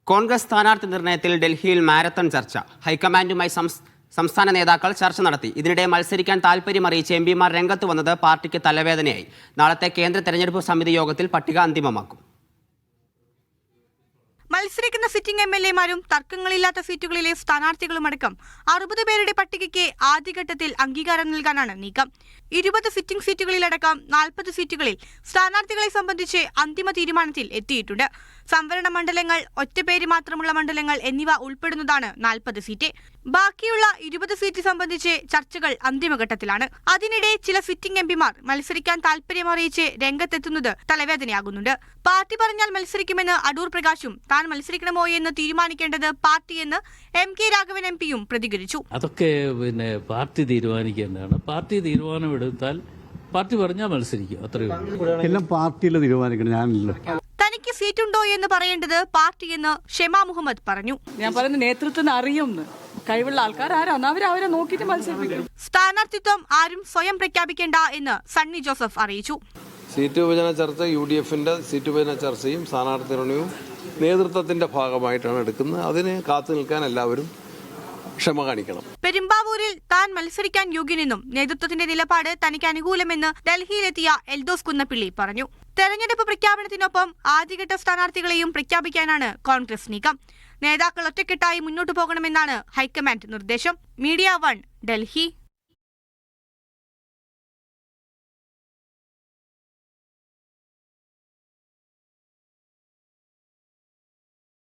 കോൺഗ്രസ് സ്ഥാനാർത്ഥി നിർണയത്തിൽ ഡൽഹിയിൽ മാരത്തൺ ചർച്ച. ഹൈക്കമാൻഡുമായി സംസ്ഥാന നേതാക്കൾ ചർച്ച നടത്തി. ഇതിനിടെ മത്സരിക്കാൻ താൽപര്യമറിയിച്ച് എംപിമാർ രംഗത്ത് വന്നത് പാർട്ടിക്ക് തലവേദനയായി. നാളത്തെ കേന്ദ്ര തെരഞ്ഞെടുപ്പ് സമിതി യോഗത്തിൽ പട്ടിക അന്തിമമാക്കും. മത്സരിക്കുന്ന സിറ്റിംഗ് MLA-മാരും തർക്കങ്ങളില്ലാത്ത സീറ്റുകളിലെ സ്ഥാനാർത്ഥികളുമടക്കം 60 പേരുടെ പട്ടികയ്ക്ക് ആദ്യഘട്ടത്തിൽ അംഗീകാരം നൽകാനാണ് നീക്കം. 20 സിറ്റിംഗ് സീറ്റുകളിലടക്കം 40 സീറ്റുകളിൽ സ്ഥാനാർത്ഥികളെ സംബന്ധിച്ച് അന്തിമ തീരുമാനത്തിൽ എത്തിയിട്ടുണ്ട്. സംവരണ മണ്ഡലങ്ങൾ, ഒറ്റപ്പേര് മാത്രമുള്ള മണ്ഡലങ്ങൾ എന്നിവ ഉൾപ്പെടുന്നതാണ് 40 സീറ്റ്. ബാക്കിയുള്ള 20 സീറ്റ് സംബന്ധിച്ച് ചർച്ചകൾ അന്തിമഘട്ടത്തിലാണ്. അതിനിടെ ചില സിറ്റിംഗ് MPമാർ മത്സരിക്കാൻ താൽപര്യമറിയിച്ച് രംഗത്തെത്തുന്നത് തലവേദനയാകുന്നുണ്ട്. പാർട്ടി പറഞ്ഞാൽ മത്സരിക്കുമെന്ന് അടൂർ പ്രകാശും താൻ മത്സരിക്കണമോ എന്ന് തീരുമാനിക്കേണ്ടത് പാർട്ടിയെന്ന് MK രാഘവൻ MPയും പ്രതികരിച്ചു. അതൊക്കെ പാർട്ടി തീരുമാനിക്കേണ്ടതാണ്. പാർട്ടി തീരുമാനമെടുത്താൽ പാർട്ടി പറഞ്ഞാൽ മത്സരിക്കും, അത്രയും എല്ലാം പാർട്ടിയിൽ തീരുമാനിക്കണം. ഞാനില്ല. തനിക്ക് സീറ്റുണ്ടോ എന്ന് പറയേണ്ടത് പാർട്ടിയെന്ന് ഷെമ മുഹമ്മദ് പറഞ്ഞു. ഞാൻ പറയുന്ന നേതൃത്വത്തിന് അറിയുമെന്ന്, കഴിവുള്ള ആൾക്കാർ ആരാണ് അവരെ നോക്കിയിട്ട് മത്സരിപ്പിക്കും. സ്ഥാനാർത്ഥിത്വം ആരും സ്വയം പ്രഖ്യാപിക്കേണ്ട എന്ന് സണ്ണി ജോസഫ് അറിയിച്ചു. സീറ്റ് വിഭജന ചർച്ച UDFന്റെ സീറ്റ് വിഭജന ചർച്ചയും സ്ഥാനാർത്ഥി നിർണയവും നേതൃത്വത്തിന്റെ ഭാഗമായിട്ടാണ് എടുക്കുന്നത്. അതിന് കാത്തു നിൽക്കാൻ എല്ലാവരും ക്ഷമ കാണിക്കണം. പെരുമ്പാവൂരിൽ താൻ മത്സരിക്കാൻ യോഗ്യനെന്നും നേതൃത്വത്തിന്റെ നിലപാട് തനിക്ക് അനുകൂലമെന്ന് ഡൽഹിയിലെത്തിയ എൽദോസ് കുന്നപ്പിള്ളി പറഞ്ഞു. തെരഞ്ഞെടുപ്പ് പ്രഖ്യാപനത്തിനൊപ്പം ആദ്യഘട്ട സ്ഥാനാർത്ഥികളെയും പ്രഖ്യാപിക്കാനാണ് കോൺഗ്രസ് നീക്കം. നേതാക്കൾ ഒറ്റക്കെട്ടായി മുന്നോട്ടു പോകണമെന്നാണ് ഹൈക്കമാൻഡ് നിർദ്ദേശം. മീഡിയ 1 ഡൽഹി.